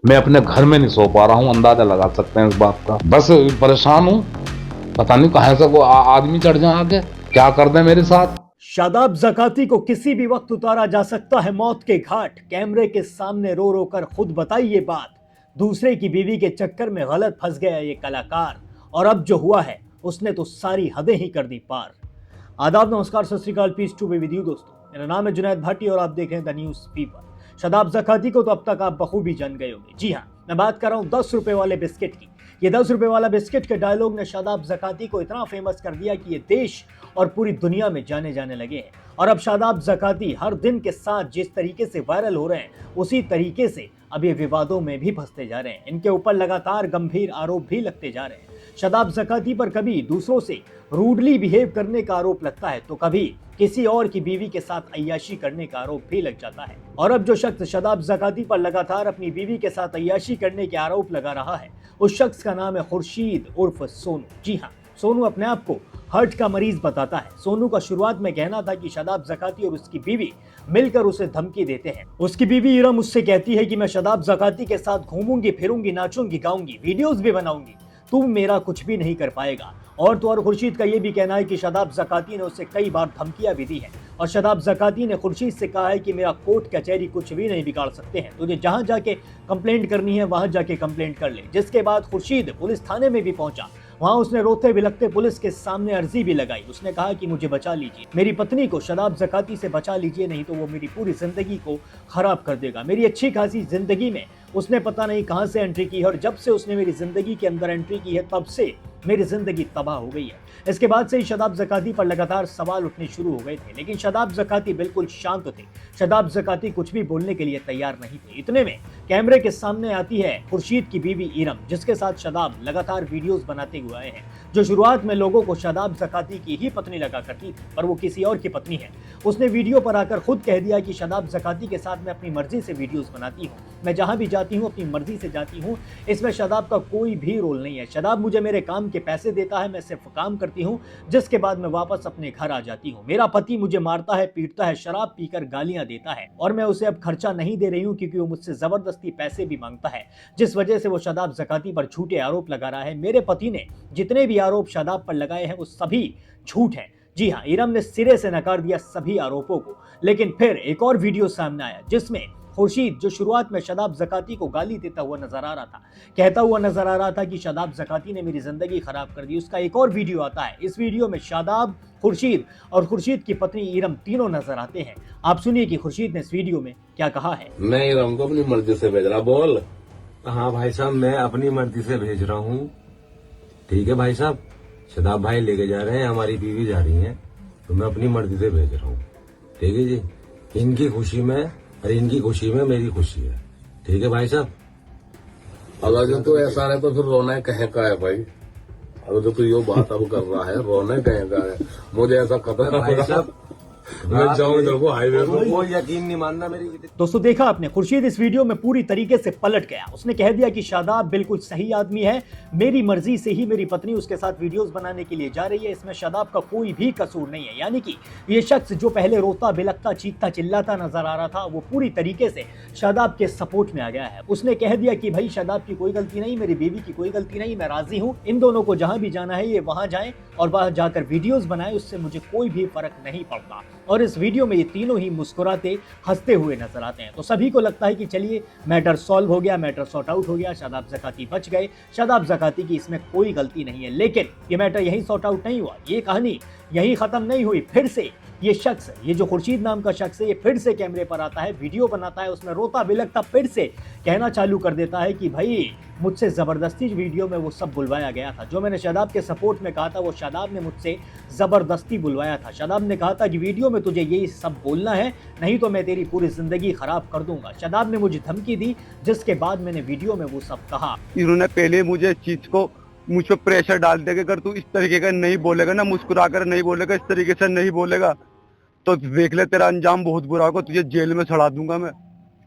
मैं अपने घर में नहीं सो पा रहा हूँ, अंदाजा लगा सकते हैं इस बात का। बस परेशान हूँ, पता नहीं कहाँ से को आदमी चढ़ जाए आके क्या कर दे मेरे साथ। शादाब ज़काती को किसी भी वक्त उतारा जा सकता है मौत के घाट। कैमरे के सामने रो रो कर खुद बताई ये बात। दूसरे की बीवी के चक्कर में गलत फंस गया ये कलाकार, और अब जो हुआ है उसने तो सारी हदें ही कर दी पार। आदाब, नमस्कार, Sat Shri Akal, peace to be with you दोस्तों। मेरा नाम है जुनैद भाटी और आप देख रहे हैं द न्यूज पीपल। शादाब ज़काती को तो अब तक आप बखूबी जान गए होंगे। जी हाँ, मैं बात कर रहा हूँ 10 रुपए वाले बिस्किट की। ये 10 रुपए वाला बिस्किट के डायलॉग ने शादाब ज़काती को इतना फेमस कर दिया कि ये देश और पूरी दुनिया में जाने जाने लगे हैं। और अब शादाब ज़काती हर दिन के साथ जिस तरीके से वायरल हो रहे हैं, उसी तरीके से अब ये विवादों में भी फंसते जा रहे हैं। इनके ऊपर लगातार गंभीर आरोप भी लगते जा रहे हैं। शादाब ज़काती पर कभी दूसरों से रूडली बिहेव करने का आरोप लगता है, तो कभी किसी और की बीवी के साथ अय्याशी करने का आरोप भी लग जाता है। और अब जो शख्स शादाब ज़काती पर लगातार अपनी बीवी के साथ अय्याशी करने के आरोप लगा रहा है, उस शख्स का नाम है खुर्शीद उर्फ सोनू। जी हाँ, सोनू अपने आप को हर्ट का मरीज बताता है। सोनू का शुरुआत में कहना था कि शादाब ज़काती और उसकी बीवी मिलकर उसे धमकी देते हैं। उसकी बीवी इरम मुझसे कहती है कि मैं शादाब ज़काती के साथ घूमूंगी, फिरूंगी, नाचूंगी, गाऊंगी, वीडियोस भी बनाऊंगी, तू मेरा कुछ भी नहीं कर पाएगा। और तो और खुर्शीद का यह भी कहना है कि शादाब ज़काती ने उसे कई बार धमकियां भी दी हैं, और शादाब ज़काती ने खुर्शीद से कहा है कि मेरा कोर्ट कचहरी कुछ भी नहीं बिगाड़ सकते हैं, तुझे जहां जाके कंप्लेंट करनी है वहां जाके कंप्लेंट कर ले। जिसके बाद खुर्शीद पुलिस थाने में भी पहुंचा। वहां उसने रोते बिलखते पुलिस के सामने अर्जी भी लगाई। उसने कहा कि मुझे बचा लीजिए, मेरी पत्नी को शादाब ज़काती से बचा लीजिए, नहीं तो वो मेरी पूरी जिंदगी को खराब कर देगा। मेरी अच्छी खासी जिंदगी में उसने पता नहीं कहां से एंट्री की है, और जब से उसने मेरी जिंदगी के अंदर एंट्री की है तब से मेरी जिंदगी तबाह हो गई है। इसके बाद से ही शादाब ज़काती पर लगातार सवाल उठने शुरू हो गए थे, लेकिन शादाब ज़काती बिल्कुल शांत थे। शादाब ज़काती कुछ भी बोलने के लिए तैयार नहीं थे। इतने में कैमरे के सामने आती है खुर्शीद की बीवी इरम, जिसके साथ शादाब लगातार वीडियोस बनाते हुए आए हैं। जो शुरुआत में लोगों को शादाब ज़काती की ही पत्नी लगा करती थी, पर वो किसी और की पत्नी है। उसने वीडियो पर आकर खुद कह दिया कि शादाब ज़काती के साथ मैं अपनी मर्जी से वीडियोस बनाती हूँ, मैं जहां भी जाती हूँ अपनी मर्जी से जाती हूँ, इसमें शादाब का कोई भी रोल नहीं है। शादाब मुझे मेरे काम के पैसे देता है, मैं सिर्फ काम करती हूँ, जिसके बाद मैं वापस अपने घर आ जाती हूँ। मेरा पति मुझे मारता है, पीटता है, शराब पीकर गालियां देता है, और मैं उसे अब खर्चा नहीं दे रही हूँ क्योंकि वो मुझसे जबरदस्ती पैसे भी मांगता है, जिस वजह से वो शादाब ज़काती पर झूठे आरोप लगा रहा है। मेरे पति ने जितने भी आरोप शादाब पर लगाए हैं वो सभी झूठ हैं। जी हाँ, इरम ने सिरे से नकार दिया सभी आरोपों को। लेकिन फिर एक और वीडियो सामने आया जिसमें खुर्शीद, जो शुरुआत में शादाब ज़काती को गाली देता हुआ नजर आ रहा था, कहता हुआ नजर आ रहा था कि शादाब ज़काती ने मेरी जिंदगी खराब कर दी, उसका एक और वीडियो आता है। इस वीडियो में शादाब, खुर्शीद और खुर्शीद की पत्नी इरम तीनों नजर आते हैं। आप सुनिए कि खुर्शीद ने इस वीडियो में क्या कहा है। मैं इरम को अपनी मर्जी से भेज रहा, बोल। हाँ भाई साहब, मैं अपनी मर्जी से भेज रहा हूँ। ठीक है भाई साहब, शदाब भाई लेके जा रहे हैं, हमारी बीवी जा रही है, तो मैं अपनी मर्जी से भेज रहा हूँ। ठीक है जी, इनकी खुशी में और इनकी खुशी में मेरी खुशी है। ठीक है भाई साहब। अगर जो तो ऐसा है तो फिर रोना कहीं का है भाई। अगर जो तू यो बात अब कर रहा है, रोना कहीं का है। मुझे ऐसा खतरा भाई साहब, मैं जाऊँ इधर को हाईवे को। वो यकीन नहीं मानना मेरी। दोस्तों देखा आपने, खुर्शीद इस वीडियो में पूरी तरीके से पलट गया। उसने कह दिया कि शादाब बिल्कुल सही आदमी है, मेरी मर्जी से ही मेरी पत्नी उसके साथ वीडियोस बनाने के लिए जा रही है, इसमें शादाब का कोई भी कसूर नहीं है। यानी कि ये शख्स जो पहले रोता बिलखता चीखता चिल्लाता नजर आ रहा था, वो पूरी तरीके से शादाब के सपोर्ट में आ गया है। उसने कह दिया कि भाई शादाब की कोई गलती नहीं, मेरी बीवी की कोई गलती नहीं, मैं राजी हूँ, इन दोनों को जहां भी जाना है ये वहां जाएं और वहां जाकर वीडियोस बनाएं, उससे मुझे कोई भी फर्क नहीं पड़ता। और इस वीडियो में ये तीनों ही मुस्कुराते हंसते हुए नजर आते हैं। तो सभी को लगता है कि चलिए मैटर सॉल्व हो गया, मैटर सॉर्ट आउट हो गया, शादाब ज़काती बच गए, शादाब ज़काती की इसमें कोई गलती नहीं है। लेकिन ये मैटर यही सॉर्ट आउट नहीं हुआ, ये कहानी यही खत्म नहीं हुई। फिर से ये शख्स, ये जो खुर्शीद नाम का शख्स है, ये फिर से कैमरे पर आता है, वीडियो बनाता है, उसमें रोता बिलखता फिर से कहना चालू कर देता है कि भाई मुझसे ज़बरदस्ती वीडियो में वो सब बुलवाया गया था। जो मैंने शादाब के सपोर्ट में कहा था वो शादाब ने मुझसे ज़बरदस्ती बुलवाया था। शादाब ने कहा था कि वीडियो में तुझे यही सब बोलना है, नहीं तो मैं तेरी पूरी ज़िंदगी ख़राब कर दूंगा। शादाब ने मुझे धमकी दी, जिसके बाद मैंने वीडियो में वो सब कहा। इन्होंने पहले मुझे इस चीज को मुझ पर प्रेशर डाल दिया कि अगर तू इस तरीके का नहीं बोलेगा ना, मुस्कुरा कर नहीं बोलेगा, इस तरीके से नहीं बोलेगा तो देख ले तेरा अंजाम बहुत बुरा होगा, तुझे जेल में सड़ा दूंगा मैं।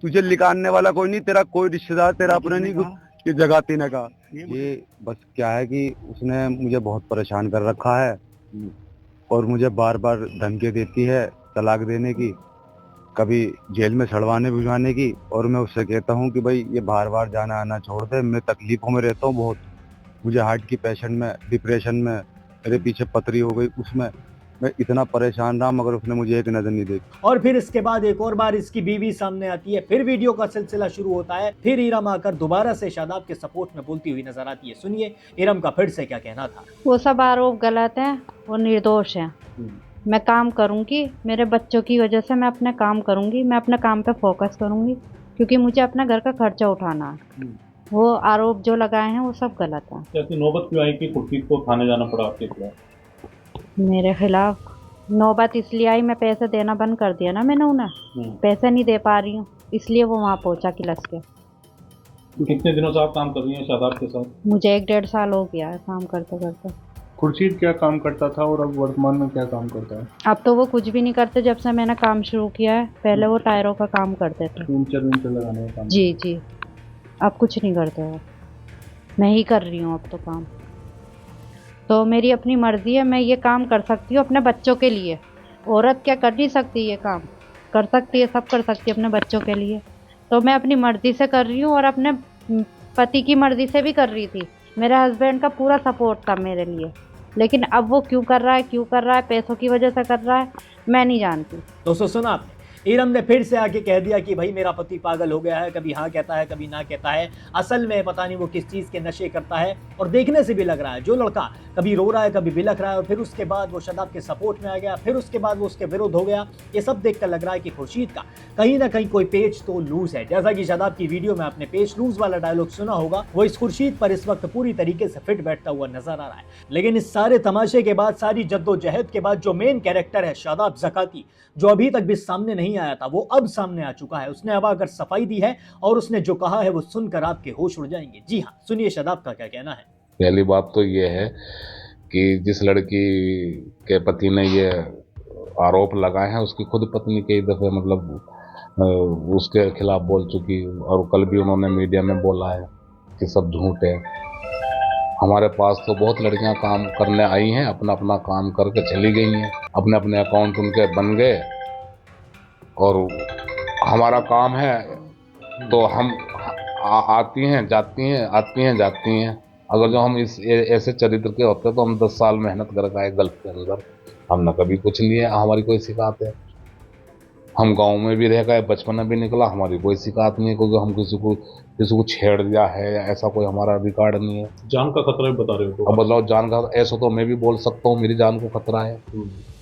तुझे निकालने वाला कोई नहीं, तेरा कोई रिश्तेदार तेरा अपना नहीं। कि जगाती ने कहा ये बस क्या है कि उसने मुझे बहुत परेशान कर रखा है और मुझे बार बार धमकी देती है तलाक देने की। कभी जेल में सड़वाने भिजवाने की। और मैं उससे कहता हूँ कि भाई ये बार बार जाना आना छोड़ दे, मैं तकलीफों में रहता हूँ बहुत। मुझे हार्ट की पेशेंट में, डिप्रेशन में, मेरे पीछे पथरी हो गई, उसमें मैं इतना परेशान रहा, मगर उसने मुझे एक नजर नहीं देखी। और फिर इसके बाद एक और बार इसकी बीवी सामने आती है, फिर वीडियो का सिलसिला शुरू होता है। फिर इरम आकर दोबारा से शादाब के सपोर्ट में बोलती हुई नजर आती है। सुनिए इरम का फिर से क्या कहना था। वो सब आरोप गलत हैं, वो निर्दोष हैं। मैं काम करूंगी, मेरे बच्चों की वजह से मैं अपने काम करूंगी, मैं अपने काम पे फोकस करूंगी, क्योंकि मुझे अपना घर का खर्चा उठाना है। वो आरोप जो लगाए हैं वो सब गलत है। कैसी नौबत क्यों आई कि खुर्शीद को थाने जाना पड़ा आपके खिलाफ? मेरे खिलाफ नौबत इसलिए आई, मैं पैसे देना बंद कर दिया ना मैंने उन्हें, पैसे नहीं दे पा रही हूँ, इसलिए वो वहाँ पहुँचा किलस के। कितने दिनों से आप काम कर रही हैं शादाब के साथ? मुझे 1-1.5 साल हो गया है काम करते करते। खुर्शीद क्या काम करता था और अब वर्तमान में क्या काम करता है? अब तो वो कुछ भी नहीं करते जब से मैंने काम शुरू किया है। पहले वो टायरों का काम करते थे। ऊंचे लगाने का काम? जी जी, अब कुछ नहीं करते हो, मैं ही कर रही हूँ अब तो काम। तो मेरी अपनी मर्जी है, मैं ये काम कर सकती हूँ अपने बच्चों के लिए। औरत क्या कर नहीं सकती, ये काम कर सकती है, सब कर सकती है अपने बच्चों के लिए। तो मैं अपनी मर्जी से कर रही हूँ और अपने पति की मर्जी से भी कर रही थी। मेरे हस्बैंड का पूरा सपोर्ट था मेरे लिए, लेकिन अब वो क्यों कर रहा है, पैसों की वजह से कर रहा है, मैं नहीं जानती। दोस्तों सुना आपने, इरम ने फिर से आके कह दिया कि भाई मेरा पति पागल हो गया है, कभी हाँ कहता है कभी ना कहता है। असल में पता नहीं वो किस चीज़ के नशे करता है। और देखने से भी लग रहा है जो लड़का कभी रो रहा है कभी बिलख रहा है और फिर उसके बाद वो शादाब के सपोर्ट में आ गया, फिर उसके बाद वो उसके विरुद्ध हो गया, ये सब देखकर लग रहा है कि खुर्शीद का कहीं ना कहीं कोई पेज तो लूज है। जैसा कि शादाब की वीडियो में आपने पेज लूज वाला डायलॉग सुना होगा, वो इस खुर्शीद पर इस वक्त पूरी तरीके से फिट बैठता हुआ नजर आ रहा है। लेकिन इस सारे तमाशे के बाद, सारी जद्दोजहद के बाद, जो मेन कैरेक्टर है शादाब ज़काती, जो अभी तक भी सामने नहीं आया था, वो अब सामने आ चुका है। उसने अब आकर सफाई दी है और उसने जो कहा है वो सुनकर आपके होश उड़ जाएंगे। जी हाँ, सुनिए शादाब का क्या कहना है। पहली बात तो ये है कि जिस लड़की के पति ने ये आरोप लगाए हैं उसकी खुद पत्नी कई दफे मतलब उसके खिलाफ बोल चुकी, और कल भी उन्होंने मीडिया में बोला है कि सब झूठ है। हमारे पास तो बहुत लड़कियां काम करने आई हैं, अपना अपना काम करके चली गई हैं, अपने अपने अकाउंट उनके बन गए, और हमारा काम है तो हम आती हैं जाती हैं, आती हैं जाती हैं। अगर जो हम इस ऐसे चरित्र के होते तो हम 10 साल मेहनत कर आए गल्फ के अंदर, हमने कभी कुछ नहीं है, हमारी कोई शिकायत है। हम गांव में भी रह गए, बचपन में भी निकला, हमारी कोई शिकायत नहीं है, क्योंकि हम किसी को छेड़ दिया है या ऐसा कोई हमारा रिकॉर्ड नहीं है। जान का खतरा बता रहे हो? अब बताओ जान का, ऐसा तो मैं भी बोल सकता हूँ मेरी जान को खतरा है।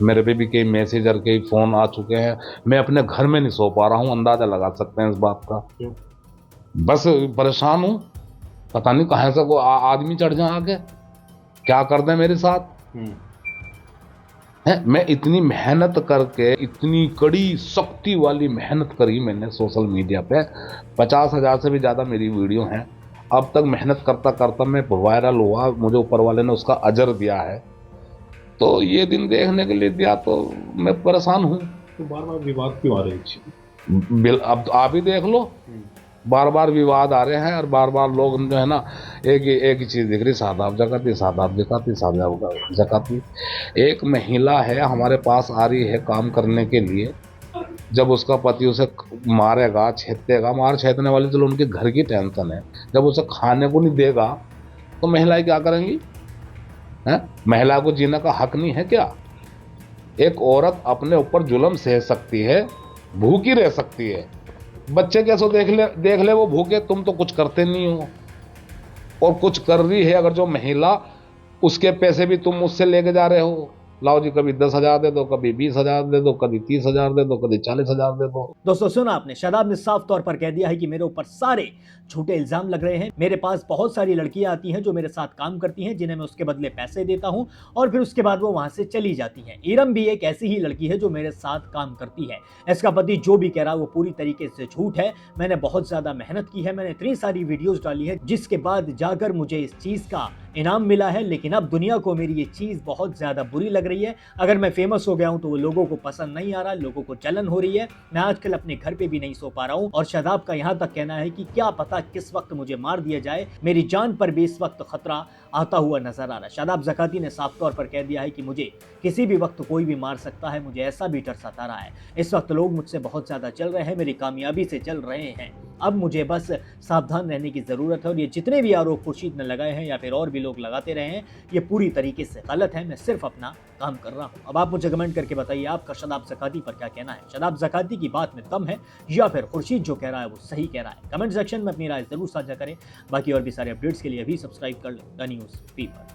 मेरे पे भी कई मैसेज और कई फोन आ चुके हैं, मैं अपने घर में नहीं सो पा रहा हूँ, अंदाजा लगा सकते हैं इस बात का। बस परेशान हूँ, पता नहीं कहाँ से को आदमी चढ़ जाए आके, क्या कर दे मेरे साथ है। मैं इतनी मेहनत करके, इतनी कड़ी सख्ती वाली मेहनत करी मैंने सोशल मीडिया पे, 50,000 से भी ज़्यादा मेरी वीडियो हैं। अब तक मेहनत करता करता मैं वायरल हुआ, मुझे ऊपर वाले ने उसका अजर दिया है, तो ये दिन देखने के लिए दिया तो मैं परेशान हूँ। तो बार बार विवाद क्यों आ रहे हैं? अब आप ही देख लो, बार बार विवाद आ रहे हैं और बार बार लोग जो है ना एक ही चीज़ दिख रही, शादाब ज़काती, शादाब ज़काती, शादाब ज़काती। एक महिला है हमारे पास आ रही है काम करने के लिए, जब उसका पति उसे मारेगा, छेदेगा, मार छेदने वाली चलो उनके घर की टेंशन है, जब उसे खाने को नहीं देगा तो महिलाएं क्या करेंगी? हैं? महिला को जीने का हक नहीं है क्या? एक औरत अपने ऊपर जुल्म सह सकती है, भूखी रह सकती है, बच्चे कैसे देख ले वो भूखे, तुम तो कुछ करते नहीं हो और कुछ कर रही है। अगर जो महिला, उसके पैसे भी तुम मुझसे लेके जा रहे हो, लाओ जी कभी 10,000 दे दो, कभी 20,000 दे दो, कभी 30,000 दे दो, कभी 40,000 दे दो। दोस्तों सुना आपने, शादाब ने साफ तौर पर कह दिया है कि मेरे ऊपर सारे झूठे इल्जाम लग रहे हैं। मेरे पास बहुत सारी लड़कियां आती हैं जो मेरे साथ काम करती हैं, जिन्हें मैं उसके बदले पैसे देता हूं और फिर उसके बाद वो वहां से चली जाती हैं। इरम भी एक ऐसी ही लड़की है जो मेरे साथ काम करती है। इसका पति जो भी कह रहा है वो पूरी तरीके से झूठ है। मैंने बहुत ज्यादा मेहनत की है, मैंने इतनी सारी वीडियोज डाली है जिसके बाद जाकर मुझे इस चीज का इनाम मिला है, लेकिन अब दुनिया को मेरी ये चीज़ बहुत ज़्यादा बुरी लग रही है। अगर मैं फेमस हो गया हूँ तो वो लोगों को पसंद नहीं आ रहा, लोगों को जलन हो रही है। मैं आजकल अपने घर पे भी नहीं सो पा रहा हूँ और शादाब का यहाँ तक कहना है कि क्या पता किस वक्त मुझे मार दिया जाए, मेरी जान पर भी इस वक्त खतरा आता हुआ नजर आ रहा है। शादाब ज़काती ने साफ तौर पर कह दिया है कि मुझे किसी भी वक्त कोई भी मार सकता है, मुझे ऐसा भी डर सता रहा है। इस वक्त लोग मुझसे बहुत ज़्यादा चल रहे हैं, मेरी कामयाबी से चल रहे हैं। अब मुझे बस सावधान रहने की ज़रूरत है और ये जितने भी आरोप खुर्शीद ने लगाए हैं या फिर और भी लोग लगाते रहे हैं, ये पूरी तरीके से गलत है। मैं सिर्फ अपना काम कर रहा हूँ। अब आप मुझे कमेंट करके बताइए आपका शादाब ज़काती पर क्या कहना है। शादाब ज़काती की बात में दम है या फिर खुर्शीद जो कह रहा है वो सही कह रहा है? कमेंट सेक्शन में अपनी राय ज़रूर साझा करें। बाकी और भी सारे अपडेट्स के लिए अभी सब्सक्राइब कर लें द न्यूज़ पेपर।